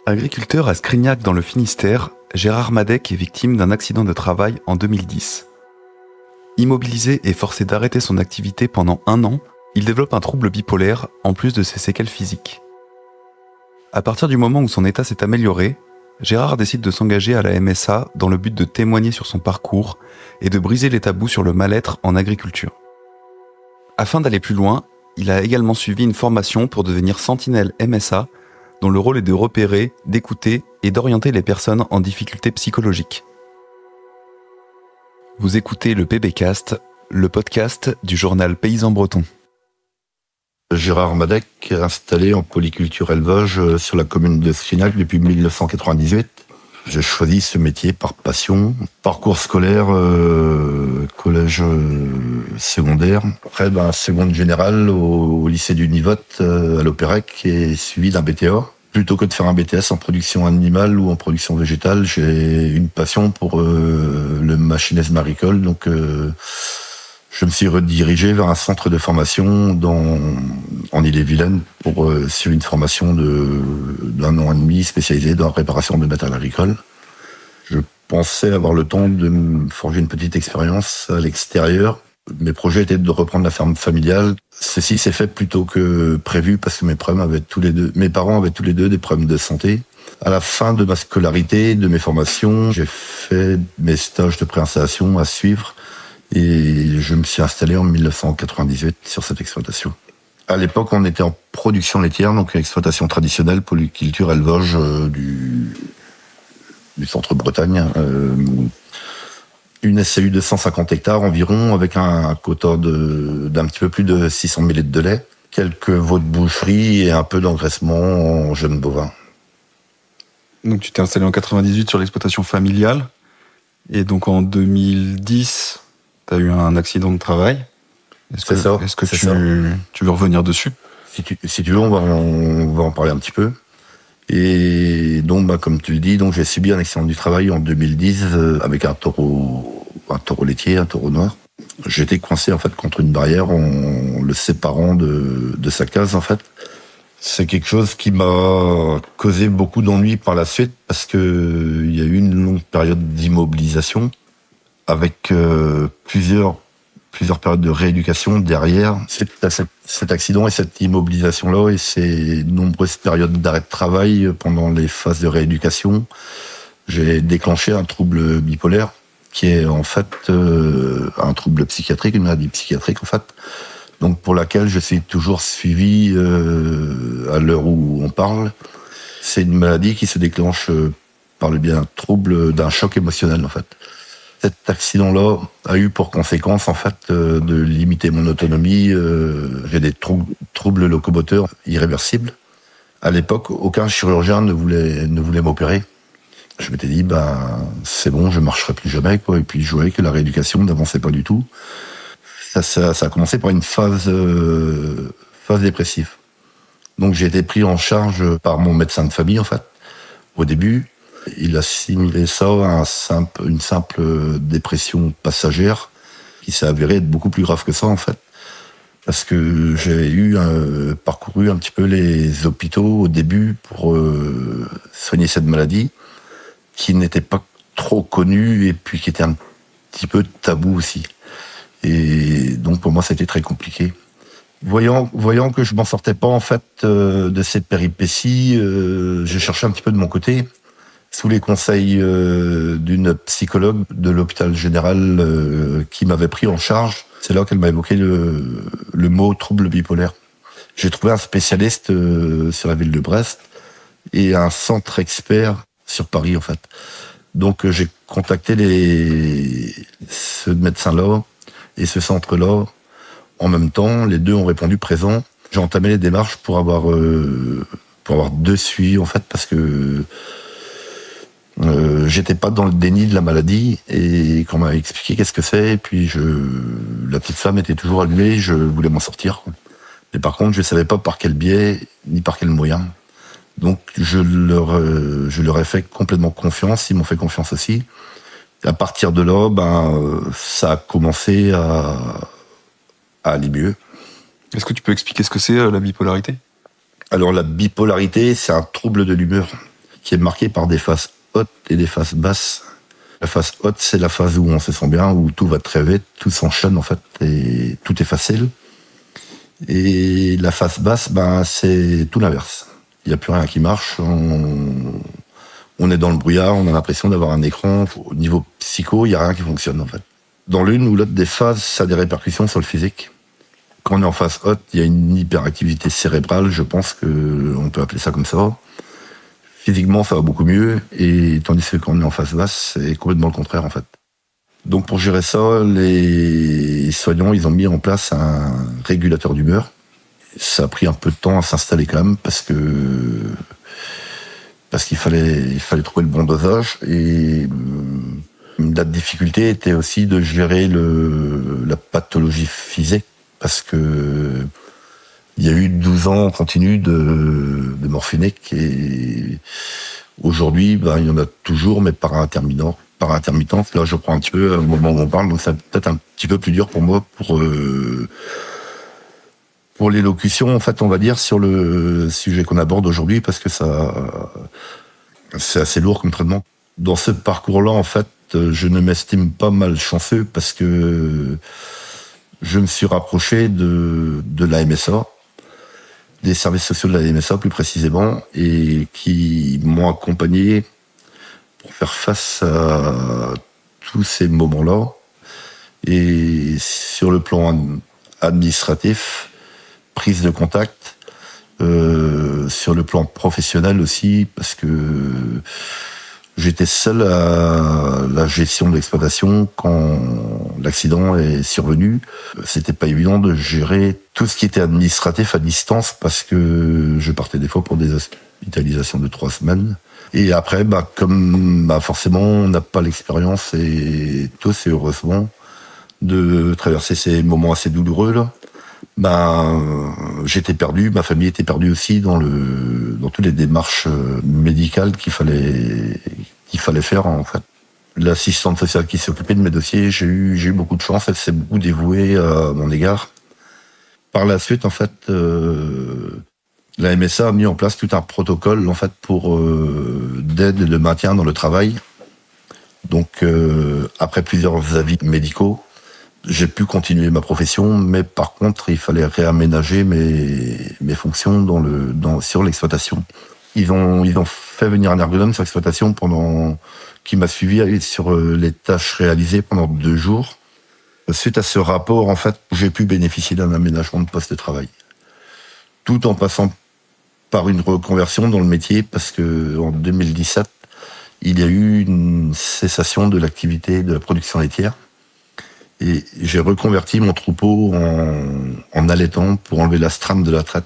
Agriculteur à Scrignac dans le Finistère, Gérard Madec est victime d'un accident de travail en 2010. Immobilisé et forcé d'arrêter son activité pendant 1 an, il développe un trouble bipolaire en plus de ses séquelles physiques. À partir du moment où son état s'est amélioré, Gérard décide de s'engager à la MSA dans le but de témoigner sur son parcours et de briser les tabous sur le mal-être en agriculture. Afin d'aller plus loin, il a également suivi une formation pour devenir sentinelle MSA, dont le rôle est de repérer, d'écouter et d'orienter les personnes en difficulté psychologique. Vous écoutez le PBcast, le podcast du journal Paysan Breton. Gérard Madec, installé en polyculture élevage sur la commune de Scrignac depuis 1998. J'ai choisi ce métier par passion. Parcours scolaire, collège secondaire. Après, seconde générale au lycée du Nivot à l'Opérec et suivi d'un BTA. Plutôt que de faire un BTS en production animale ou en production végétale, j'ai une passion pour le machinisme agricole. Donc, je me suis redirigé vers un centre de formation en Ille-et-Vilaine pour suivre une formation d'1 an et demi spécialisée dans la réparation de matériel agricole. Je pensais avoir le temps de me forger une petite expérience à l'extérieur. Mes projets étaient de reprendre la ferme familiale. Ceci s'est fait plutôt que prévu parce que mes parents avaient tous les deux des problèmes de santé. À la fin de ma scolarité, de mes formations, j'ai fait mes stages de préinstallation à suivre et je me suis installé en 1998 sur cette exploitation. À l'époque, on était en production laitière, donc une exploitation traditionnelle, polyculture, élevage du centre-Bretagne. Une SCU de 150 hectares environ, avec un quota d'un petit peu plus de 600 000 litres de lait, quelques veaux de boucherie et un peu d'engraissement en jeunes bovins. Donc tu t'es installé en 98 sur l'exploitation familiale, et donc en 2010, tu as eu un accident de travail. Est-ce que tu veux revenir dessus ? Si tu veux, on va en parler un petit peu. Et donc, comme tu le dis, j'ai subi un accident du travail en 2010 avec un taureau laitier, un taureau noir. J'étais coincé en fait contre une barrière en le séparant de sa case en fait. C'est quelque chose qui m'a causé beaucoup d'ennuis par la suite parce que il y a eu une longue période d'immobilisation avec plusieurs périodes de rééducation derrière cet accident et cette immobilisation-là et ces nombreuses périodes d'arrêt de travail pendant les phases de rééducation. J'ai déclenché un trouble bipolaire qui est en fait un trouble psychiatrique, une maladie psychiatrique en fait, donc pour laquelle je suis toujours suivi à l'heure où on parle. C'est une maladie qui se déclenche par le biais d'un trouble, d'un choc émotionnel en fait. Cet accident-là a eu pour conséquence, en fait, de limiter mon autonomie. J'ai des troubles locomoteurs irréversibles. À l'époque, aucun chirurgien ne voulait m'opérer. Je m'étais dit, c'est bon, je marcherai plus jamais, quoi. Et puis, je voyais que la rééducation n'avançait pas du tout. Ça a commencé par une phase dépressive. Donc, j'ai été pris en charge par mon médecin de famille, en fait, au début. Il a assimilé ça à une simple dépression passagère qui s'est avérée être beaucoup plus grave que ça en fait. Parce que j'ai parcouru un petit peu les hôpitaux au début pour soigner cette maladie qui n'était pas trop connue et puis qui était un petit peu tabou aussi. Et donc pour moi ça a été très compliqué. Voyant que je m'en sortais pas en fait de cette péripétie, j'ai cherché un petit peu de mon côté. Sous les conseils d'une psychologue de l'hôpital général qui m'avait pris en charge, c'est là qu'elle m'a évoqué le mot trouble bipolaire. J'ai trouvé un spécialiste sur la ville de Brest et un centre expert sur Paris en fait. Donc j'ai contacté ce médecin-là et ce centre-là en même temps. Les deux ont répondu présent. J'ai entamé les démarches pour avoir 2 suivis en fait parce que j'étais pas dans le déni de la maladie et qu'on m'a expliqué qu'est-ce que c'est et puis la petite femme était toujours allumée, je voulais m'en sortir. Et par contre, je savais pas par quel biais ni par quel moyen. Donc je leur ai fait complètement confiance, ils m'ont fait confiance aussi. Et à partir de là, ça a commencé à aller mieux. Est-ce que tu peux expliquer ce que c'est la bipolarité ? Alors la bipolarité, c'est un trouble de l'humeur qui est marquée par des phases hautes et des phases basses. La phase haute, c'est la phase où on se sent bien, où tout va très vite, tout s'enchaîne en fait, et tout est facile. Et la phase basse, c'est tout l'inverse. Il n'y a plus rien qui marche, on est dans le brouillard, on a l'impression d'avoir un écran. Au niveau psycho, il n'y a rien qui fonctionne en fait. Dans l'une ou l'autre des phases, ça a des répercussions sur le physique. Quand on est en phase haute, il y a une hyperactivité cérébrale, je pense qu'on peut appeler ça comme ça. Physiquement, ça va beaucoup mieux, et tandis que quand on est en phase basse, c'est complètement le contraire en fait. Donc pour gérer ça, les soignants, ils ont mis en place un régulateur d'humeur. Ça a pris un peu de temps à s'installer quand même, parce qu'il fallait trouver le bon dosage, et la difficulté était aussi de gérer la pathologie physique, parce que il y a eu 12 ans en continu de morphinique, et aujourd'hui, il y en a toujours, mais par intermittence. Là, je prends un petit peu au moment où on parle, donc c'est peut-être un petit peu plus dur pour moi pour l'élocution, en fait, on va dire, sur le sujet qu'on aborde aujourd'hui, parce que c'est assez lourd comme traitement. Dans ce parcours-là, en fait, je ne m'estime pas malchanceux, parce que je me suis rapproché de la MSA, des services sociaux de la MSA plus précisément, et qui m'ont accompagné pour faire face à tous ces moments-là. Et sur le plan administratif, prise de contact, sur le plan professionnel aussi, parce que j'étais seul à la gestion de l'exploitation quand l'accident est survenu. C'était pas évident de gérer tout ce qui était administratif à distance, parce que je partais des fois pour des hospitalisations de 3 semaines. Et après, comme forcément on n'a pas l'expérience, et tous et heureusement, de traverser ces moments assez douloureux là, j'étais perdu, ma famille était perdue aussi dans toutes les démarches médicales qu'il fallait faire en fait. L'assistante sociale qui s'est occupée de mes dossiers, j'ai eu beaucoup de chance, elle s'est beaucoup dévouée à mon égard. Par la suite, en fait, la MSA a mis en place tout un protocole en fait pour d'aide et de maintien dans le travail. Donc après plusieurs avis médicaux, j'ai pu continuer ma profession, mais par contre, il fallait réaménager mes fonctions sur l'exploitation. Ils ont fait venir un ergonome sur l'exploitation qui m'a suivi sur les tâches réalisées pendant 2 jours. Suite à ce rapport, en fait, j'ai pu bénéficier d'un aménagement de poste de travail, tout en passant par une reconversion dans le métier, parce que en 2017, il y a eu une cessation de l'activité de la production laitière. Et j'ai reconverti mon troupeau en allaitant pour enlever la strame de la traite.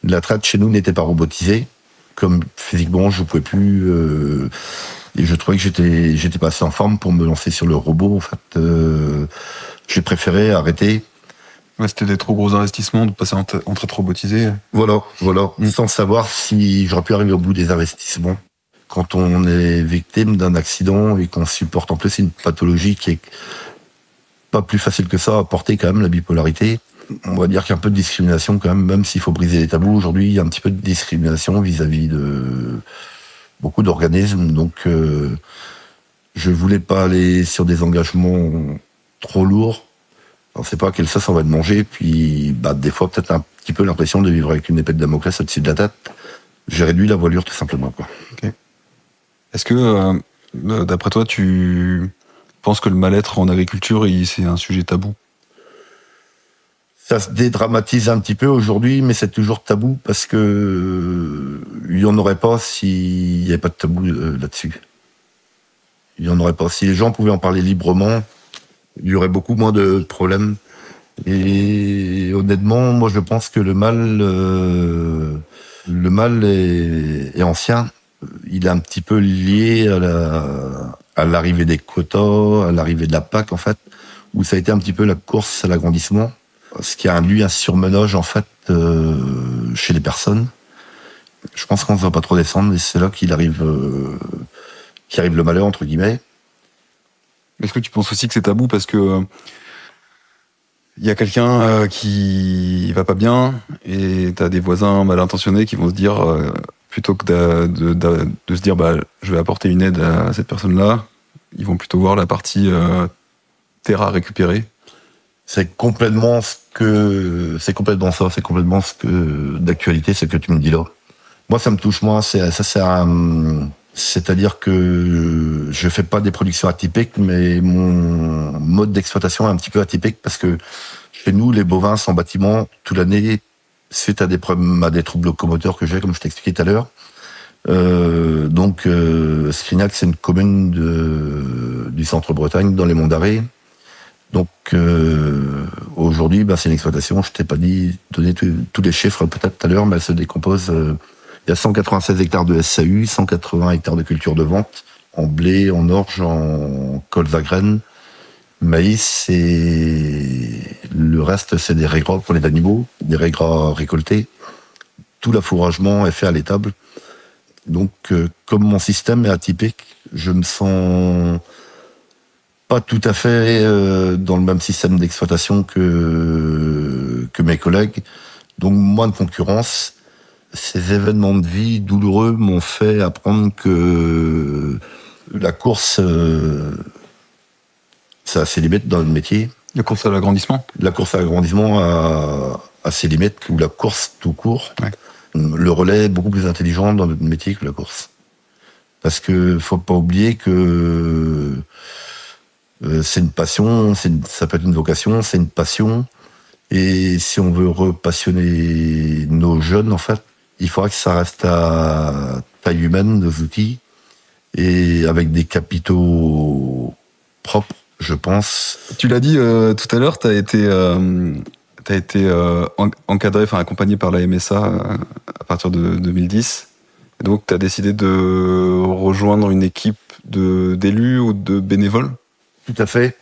La traite chez nous n'était pas robotisée, comme physiquement je pouvais plus, et je trouvais que j'étais pas assez en forme pour me lancer sur le robot. En fait, j'ai préféré arrêter. Ouais, c'était des trop gros investissements de passer en traite robotisée. Voilà, sans savoir si j'aurais pu arriver au bout des investissements. Quand on est victime d'un accident et qu'on supporte en plus une pathologie qui est pas plus facile que ça à porter quand même, la bipolarité. On va dire qu'il y a un peu de discrimination quand même s'il faut briser les tabous. Aujourd'hui, il y a un petit peu de discrimination vis-à-vis de beaucoup d'organismes. Donc, je voulais pas aller sur des engagements trop lourds. On sait pas à quelle sauce on va te manger. Puis, des fois, peut-être un petit peu l'impression de vivre avec une épée de Damoclès au-dessus de la tête. J'ai réduit la voilure tout simplement, quoi. Okay. Est-ce que, d'après toi, tu penses que le mal-être en agriculture, c'est un sujet tabou? Ça se dédramatise un petit peu aujourd'hui, mais c'est toujours tabou, parce que il n'y en aurait pas s'il n'y avait pas de tabou là-dessus. Il n'y en aurait pas. Si les gens pouvaient en parler librement, il y aurait beaucoup moins de problèmes. Et honnêtement, moi je pense que le mal est ancien. Il est un petit peu lié à l'arrivée des quotas, à l'arrivée de la PAC en fait, où ça a été un petit peu la course à l'agrandissement, ce qui a induit un surmenage en fait chez les personnes. Je pense qu'on ne va pas trop descendre, et c'est là qu'il arrive le malheur entre guillemets. Est-ce que tu penses aussi que c'est tabou parce que il y a quelqu'un qui va pas bien et t'as des voisins mal intentionnés qui vont se dire plutôt que de se dire je vais apporter une aide à cette personne-là, ils vont plutôt voir la partie terre à récupérer. C'est complètement ça, c'est complètement d'actualité, ce que tu me dis là. Moi, ça me touche moins, c'est-à-dire que je fais pas des productions atypiques, mais mon mode d'exploitation est un petit peu atypique parce que chez nous, les bovins sont en bâtiment toute l'année suite à des problèmes, à des troubles locomoteurs que j'ai, comme je t'expliquais tout à l'heure. Donc, Scrignac, c'est une commune du centre-Bretagne, dans les Monts d'Arrée. Donc, aujourd'hui, c'est une exploitation, je t'ai pas donné tous les chiffres peut-être tout à l'heure, mais elle se décompose. Il y a 196 hectares de SAU, 180 hectares de culture de vente, en blé, en orge, en colza à graines, maïs, et le reste, c'est des régras pour les animaux, des régras récoltés. Tout l'affouragement est fait à l'étable. Donc, comme mon système est atypique, je me sens pas tout à fait dans le même système d'exploitation que mes collègues. Donc, moins de concurrence. Ces événements de vie douloureux m'ont fait apprendre que la course, ça a ses limites dans le métier. La course à l'agrandissement ? La course à l'agrandissement a ses limites, ou la course tout court. Ouais. Le relais est beaucoup plus intelligent dans notre métier que la course. Parce que faut pas oublier que c'est une passion, ça peut être une vocation, c'est une passion. Et si on veut repassionner nos jeunes, en fait, il faudra que ça reste à taille humaine, nos outils, et avec des capitaux propres, je pense. Tu l'as dit tout à l'heure, tu as été encadré, accompagné par la MSA à partir de 2010. Et donc, tu as décidé de rejoindre une équipe d'élus ou de bénévoles ? Tout à fait.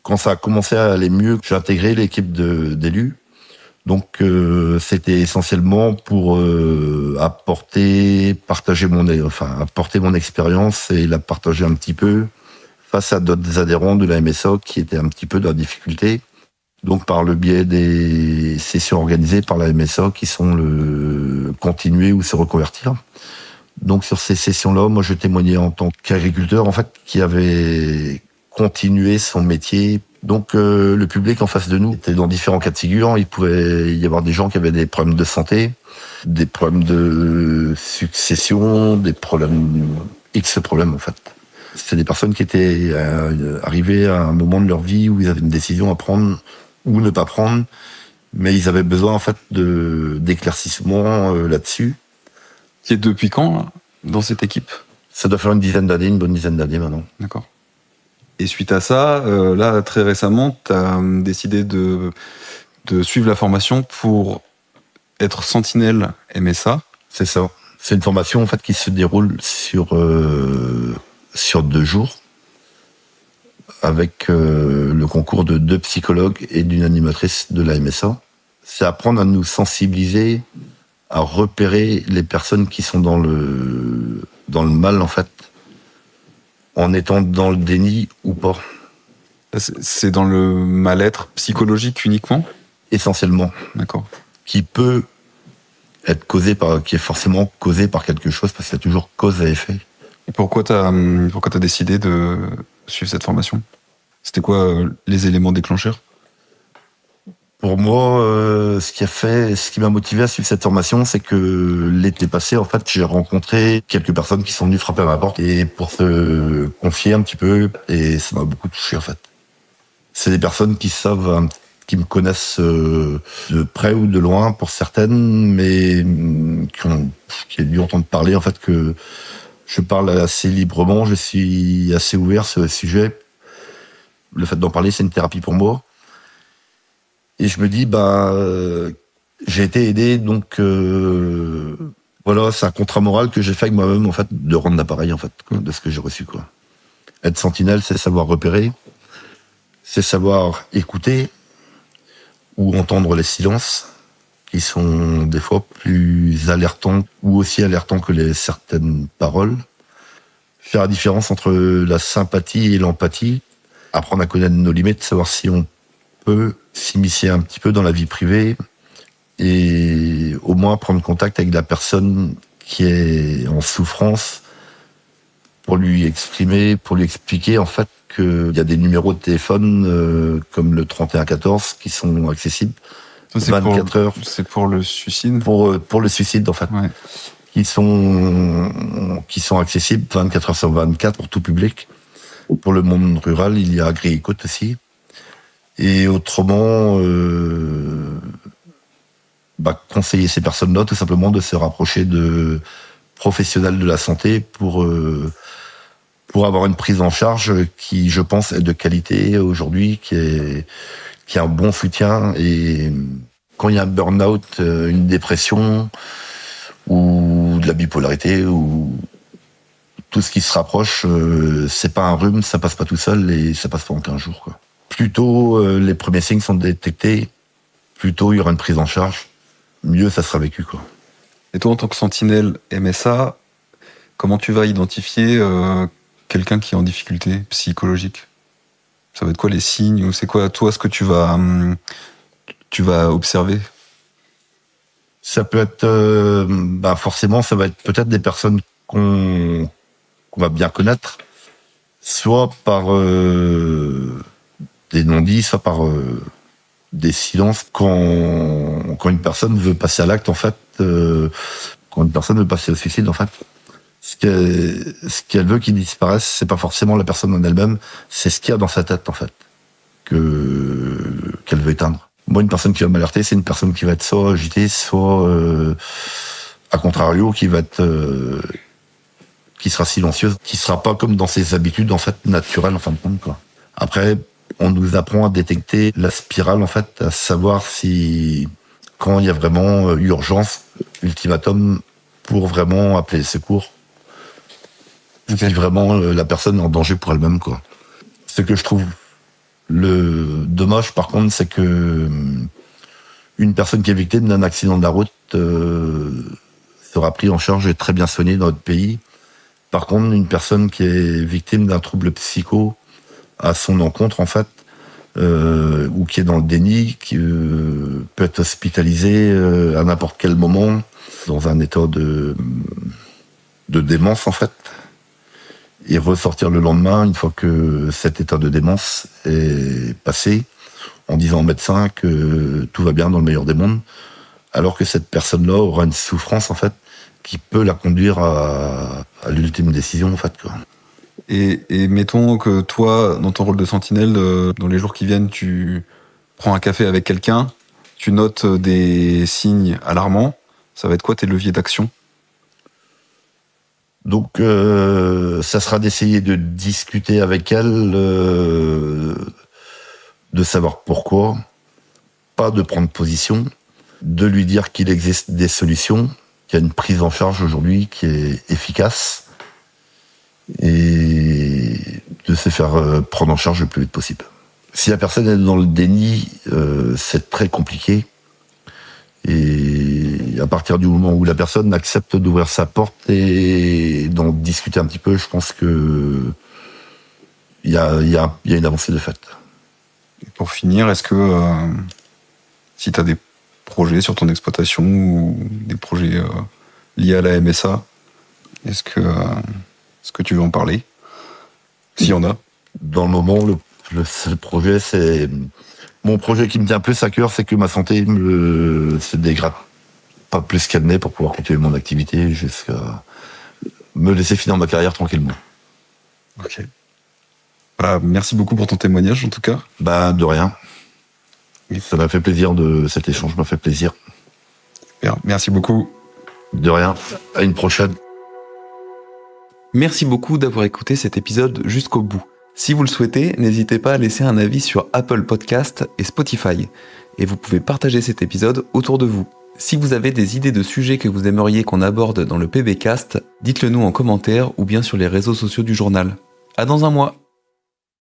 Quand ça a commencé à aller mieux, j'ai intégré l'équipe d'élus. Donc, c'était essentiellement pour apporter mon expérience et la partager un petit peu face à d'autres adhérents de la MSA qui étaient un petit peu dans la difficulté. Donc, par le biais des sessions organisées par la MSA qui sont le continuer ou se reconvertir. Donc, sur ces sessions-là, moi, je témoignais en tant qu'agriculteur, en fait, qui avait continué son métier. Donc, le public en face de nous était dans différents cas de figure. Il pouvait y avoir des gens qui avaient des problèmes de santé, des problèmes de succession, des problèmes, X problèmes, en fait. C'était des personnes qui étaient arrivées à un moment de leur vie où ils avaient une décision à prendre ou ne pas prendre, mais ils avaient besoin, en fait, d'éclaircissement là-dessus. Qui est depuis quand, là, dans cette équipe ? Ça doit faire une bonne dizaine d'années maintenant. D'accord. Et suite à ça, là, très récemment, tu as décidé de suivre la formation pour être sentinelle MSA. C'est ça. C'est une formation, en fait, qui se déroule sur 2 jours, avec le concours de 2 psychologues et d'une animatrice de la MSA. C'est apprendre à nous sensibiliser, à repérer les personnes qui sont dans le mal, en fait, en étant dans le déni ou pas. C'est dans le mal-être psychologique uniquement ? Essentiellement. D'accord. Qui peut être qui est forcément causé par quelque chose, parce qu'il y a toujours cause à effet. Et pourquoi t'as décidé de suivre cette formation ? C'était quoi les éléments déclencheurs ? Pour moi, ce qui m'a motivé à suivre cette formation, c'est que l'été passé, en fait, j'ai rencontré quelques personnes qui sont venues frapper à ma porte et pour se confier un petit peu, et ça m'a beaucoup touché, en fait. C'est des personnes qui me connaissent de près ou de loin pour certaines, mais qui ont dû entendre parler, en fait, que je parle assez librement, je suis assez ouvert sur le sujet. Le fait d'en parler, c'est une thérapie pour moi. Et je me dis, j'ai été aidé, donc voilà, c'est un contrat moral que j'ai fait avec moi-même, en fait, de rendre l'appareil, en fait, de ce que j'ai reçu, quoi. Être sentinelle, c'est savoir repérer, c'est savoir écouter ou entendre les silences, qui sont des fois plus alertants ou aussi alertants que certaines paroles. Faire la différence entre la sympathie et l'empathie, apprendre à connaître nos limites, savoir si on peut s'immiscer un petit peu dans la vie privée et au moins prendre contact avec la personne qui est en souffrance pour lui expliquer en fait qu'il y a des numéros de téléphone comme le 3114 qui sont accessibles 24 heures. C'est pour le suicide. Pour le suicide en fait. Ouais. Qui sont accessibles 24 heures sur 24 pour tout public. Pour le monde rural, il y a Agri-Écoute aussi. Et autrement, conseiller ces personnes-là tout simplement de se rapprocher de professionnels de la santé pour avoir une prise en charge qui, je pense, est de qualité aujourd'hui, qui a un bon soutien. Et quand il y a un burn-out, une dépression ou de la bipolarité ou tout ce qui se rapproche, c'est pas un rhume, ça passe pas tout seul et ça passe pas en 15 jours, quoi. Plutôt les premiers signes sont détectés, plutôt il y aura une prise en charge, mieux ça sera vécu, quoi. Et toi, en tant que sentinelle MSA, comment tu vas identifier quelqu'un qui est en difficulté psychologique? Ça va être quoi les signes, ou c'est quoi toi ce que tu vas observer? Ça peut être, forcément, ça va être peut-être des personnes qu'on va bien connaître, soit par des non-dits, soit par des silences quand une personne veut passer à l'acte, en fait, quand une personne veut passer au suicide, en fait. Ce qu'elle veut qu'il disparaisse, c'est pas forcément la personne en elle-même, c'est ce qu'il y a dans sa tête, en fait, qu'elle veut éteindre. Moi, une personne qui va m'alerter, c'est une personne qui va être soit agitée, soit, à contrario, qui sera silencieuse, qui sera pas comme dans ses habitudes, en fait, naturelles, en fin de compte, quoi. Après, on nous apprend à détecter la spirale, en fait, à savoir quand il y a vraiment urgence, ultimatum, pour vraiment appeler les secours. Okay. Si vraiment la personne est en danger pour elle-même, quoi. Ce que je trouve le dommage, par contre, c'est que une personne qui est victime d'un accident de la route sera prise en charge et très bien soignée dans notre pays. Par contre, une personne qui est victime d'un trouble psycho à son encontre, en fait, ou qui est dans le déni, qui peut être hospitalisée à n'importe quel moment, dans un état de démence, en fait, et ressortir le lendemain, une fois que cet état de démence est passé, en disant au médecin que tout va bien dans le meilleur des mondes, alors que cette personne-là aura une souffrance, en fait, qui peut la conduire à l'ultime décision, en fait, quoi. Et mettons que toi, dans ton rôle de sentinelle, dans les jours qui viennent, tu prends un café avec quelqu'un, tu notes des signes alarmants, ça va être quoi tes leviers d'action? Donc, ça sera d'essayer de discuter avec elle, de savoir pourquoi, pas de prendre position, de lui dire qu'il existe des solutions, qu'il y a une prise en charge aujourd'hui qui est efficace, et de se faire prendre en charge le plus vite possible. Si la personne est dans le déni, c'est très compliqué. Et à partir du moment où la personne accepte d'ouvrir sa porte et d'en discuter un petit peu, je pense que il y a une avancée de fait. Et pour finir, est-ce que si tu as des projets sur ton exploitation ou des projets liés à la MSA, est-ce que tu veux en parler? S'il y en a. Dans le moment, le seul projet, c'est... Mon projet qui me tient plus à cœur, c'est que ma santé se dégrade pas plus qu'elle n'est pour pouvoir continuer mon activité jusqu'à me laisser finir ma carrière tranquillement. Ok. Voilà, merci beaucoup pour ton témoignage, en tout cas. De rien. Ça m'a fait plaisir, cet échange m'a fait plaisir. Super. Merci beaucoup. De rien. À une prochaine. Merci beaucoup d'avoir écouté cet épisode jusqu'au bout. Si vous le souhaitez, n'hésitez pas à laisser un avis sur Apple Podcast et Spotify. Et vous pouvez partager cet épisode autour de vous. Si vous avez des idées de sujets que vous aimeriez qu'on aborde dans le PBcast, dites-le nous en commentaire ou bien sur les réseaux sociaux du journal. À dans un mois!